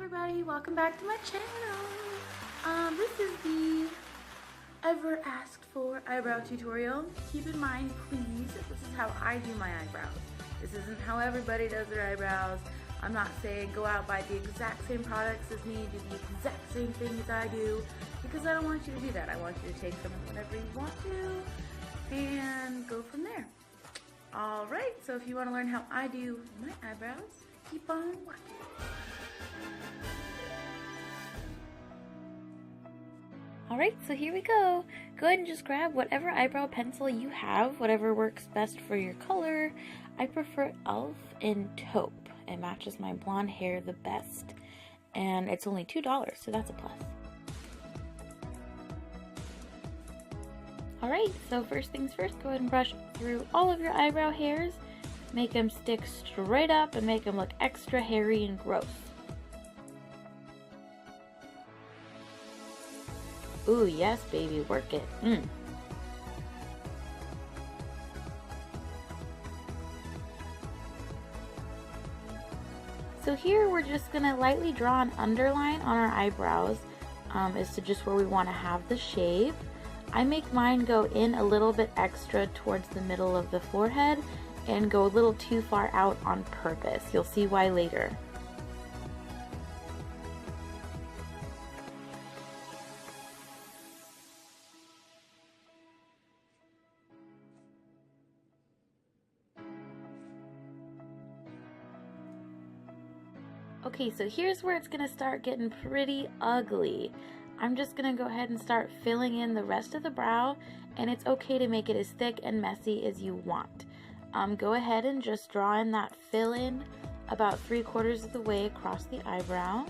everybody, welcome back to my channel. This is the ever asked for eyebrow tutorial. Keep in mind, please, this is how I do my eyebrows. This isn't how everybody does their eyebrows. I'm not saying go out buy the exact same products as me, do the exact same things I do, because I don't want you to do that. I want you to take from whatever you want to and go from there. Alright, so if you want to learn how I do my eyebrows, keep on watching. Alright, so here we go. Go ahead and just grab whatever eyebrow pencil you have, whatever works best for your color. I prefer e.l.f. in taupe. It matches my blonde hair the best. And it's only $2, so that's a plus. Alright, so first things first, go ahead and brush through all of your eyebrow hairs. Make them stick straight up and make them look extra hairy and gross. Ooh, yes, baby, work it. So here we're just gonna lightly draw an underline on our eyebrows as to just where we want to have the shape. I make mine go in a little bit extra towards the middle of the forehead and go a little too far out on purpose. You'll see why later. Okay, so here's where it's gonna start getting pretty ugly. I'm just gonna go ahead and start filling in the rest of the brow, and it's okay to make it as thick and messy as you want. Go ahead and just draw in that fill in about 3/4 of the way across the eyebrow.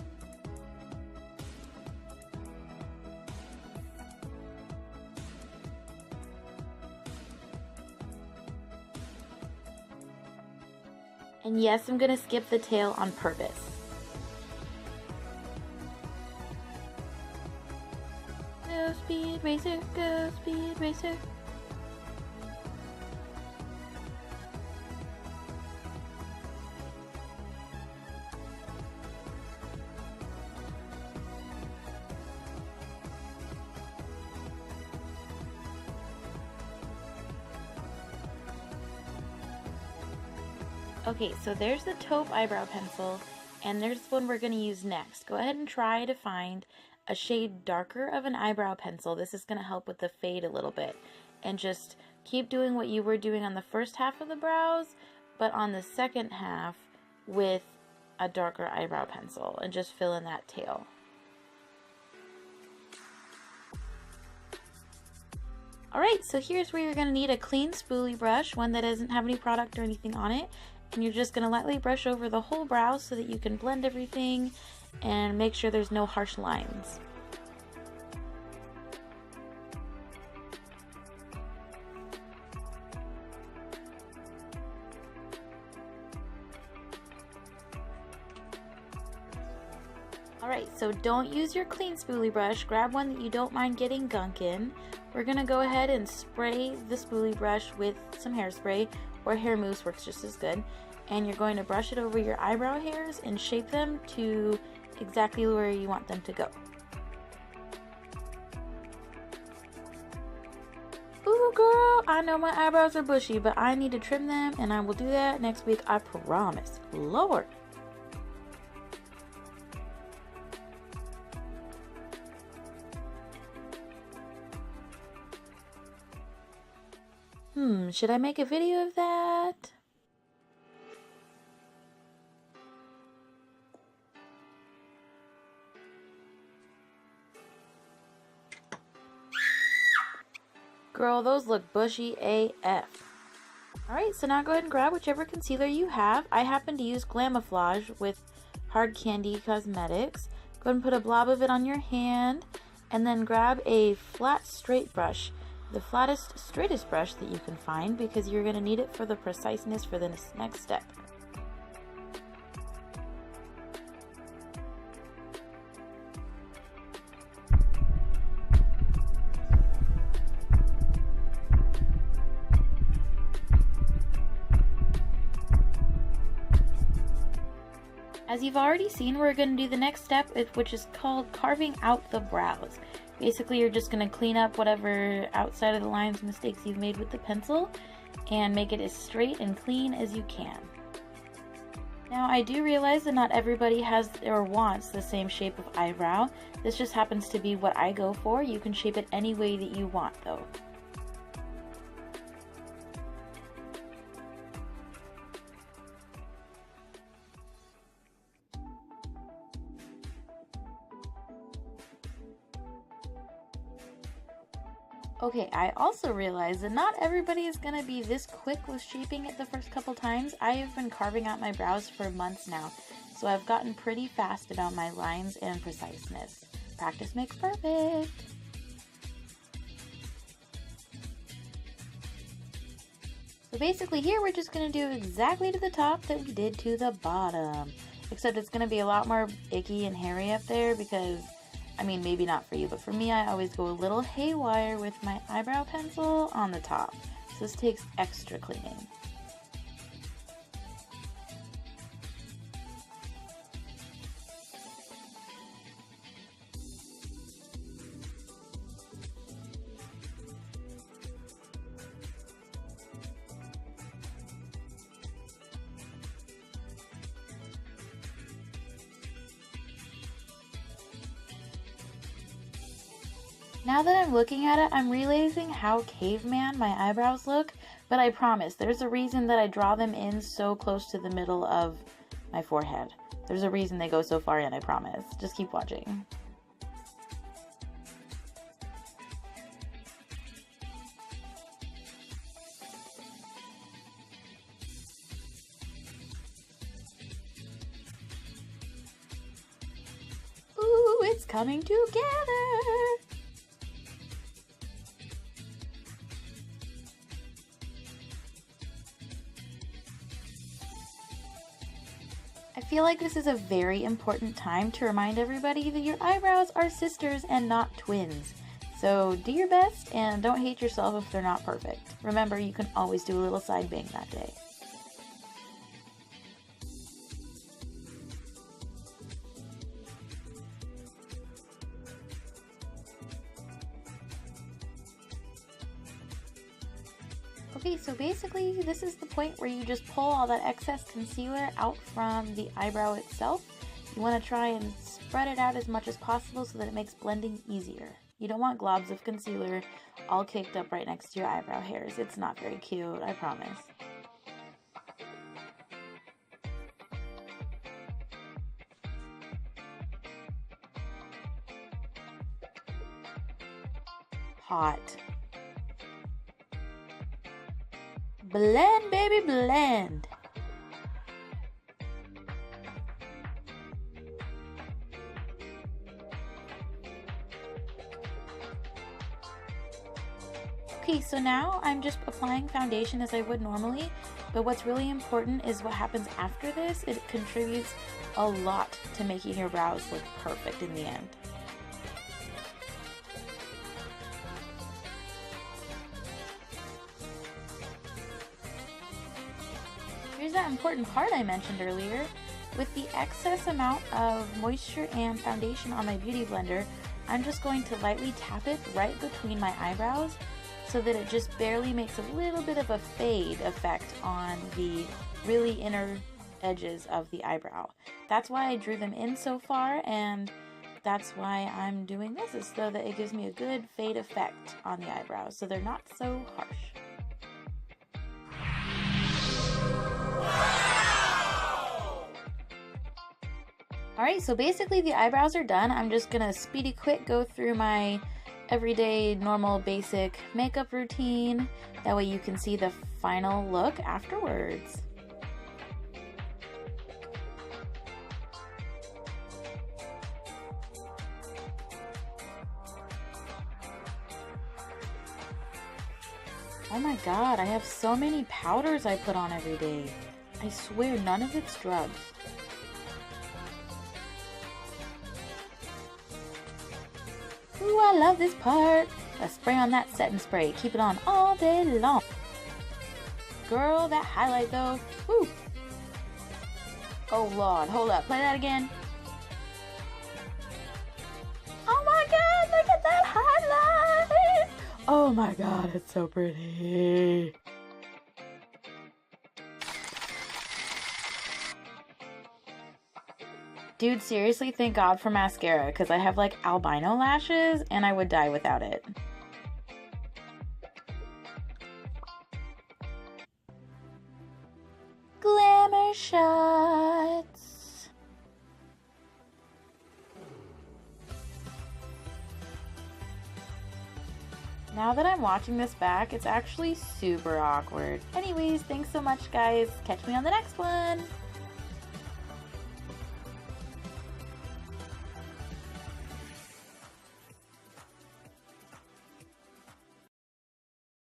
And yes, I'm gonna skip the tail on purpose. Go speed racer, go speed racer. Okay, so there's the taupe eyebrow pencil, and there's the one we're going to use next. Go ahead and try to find a shade darker of an eyebrow pencil. This is going to help with the fade a little bit. And just keep doing what you were doing on the first half of the brows, but on the second half with a darker eyebrow pencil, and just fill in that tail. Alright, so here's where you're going to need a clean spoolie brush, one that doesn't have any product or anything on it. And you're just going to lightly brush over the whole brow so that you can blend everything and make sure there's no harsh lines. Alright, so don't use your clean spoolie brush. Grab one that you don't mind getting gunk in. We're going to go ahead and spray the spoolie brush with some hairspray, or hair mousse works just as good. And you're going to brush it over your eyebrow hairs and shape them to exactly where you want them to go. Ooh, girl, I know my eyebrows are bushy, but I need to trim them, and I will do that next week, I promise. Lord. Should I make a video of that? Girl, those look bushy AF. Alright, so now go ahead and grab whichever concealer you have. I happen to use Glamoflauge with Hard Candy Cosmetics. Go ahead and put a blob of it on your hand, and then grab a flat straight brush. The flattest, straightest brush that you can find, because you're going to need it for the preciseness for the next step. As you've already seen, we're going to do the next step, which is called carving out the brows. Basically, you're just going to clean up whatever outside of the lines mistakes you've made with the pencil and make it as straight and clean as you can. Now, I do realize that not everybody has or wants the same shape of eyebrow. This just happens to be what I go for. You can shape it any way that you want, though. Okay, I also realize that not everybody is going to be this quick with shaping it the first couple times. I have been carving out my brows for months now, so I've gotten pretty fast about my lines and preciseness. Practice makes perfect! So basically here we're just going to do exactly to the top that we did to the bottom. Except it's going to be a lot more icky and hairy up there because, I mean, maybe not for you, but for me, I always go a little haywire with my eyebrow pencil on the top. So this takes extra cleaning. Now that I'm looking at it, I'm realizing how caveman my eyebrows look, but I promise, there's a reason that I draw them in so close to the middle of my forehead. There's a reason they go so far in, I promise. Just keep watching. Ooh, it's coming together! I feel like this is a very important time to remind everybody that your eyebrows are sisters and not twins. So do your best and don't hate yourself if they're not perfect. Remember, you can always do a little side bang that day. Okay, so basically this is the point where you just pull all that excess concealer out from the eyebrow itself. You want to try and spread it out as much as possible so that it makes blending easier. You don't want globs of concealer all caked up right next to your eyebrow hairs. It's not very cute, I promise. Hot. Blend, baby, blend. Okay, so now I'm just applying foundation as I would normally, but what's really important is what happens after this. It contributes a lot to making your brows look perfect in the end. Here's that important part I mentioned earlier. With the excess amount of moisture and foundation on my beauty blender, I'm just going to lightly tap it right between my eyebrows so that it just barely makes a little bit of a fade effect on the really inner edges of the eyebrow. That's why I drew them in so far, and that's why I'm doing this, is so that it gives me a good fade effect on the eyebrows so they're not so harsh. Alright, so basically the eyebrows are done. I'm just gonna speedy quick go through my everyday, normal, basic makeup routine. That way you can see the final look afterwards. Oh my god, I have so many powders I put on every day. I swear none of it's drugs. Ooh, I love this part. Let's spray on that setting spray. Keep it on all day long. Girl, that highlight though. Woo. Oh Lord, hold up, play that again. Oh my god, look at that highlight! Oh my god, it's so pretty. Dude, seriously, thank God for mascara, because I have like albino lashes and I would die without it. Glamour shots. Now that I'm watching this back, it's actually super awkward. Anyways, thanks so much, guys. Catch me on the next one.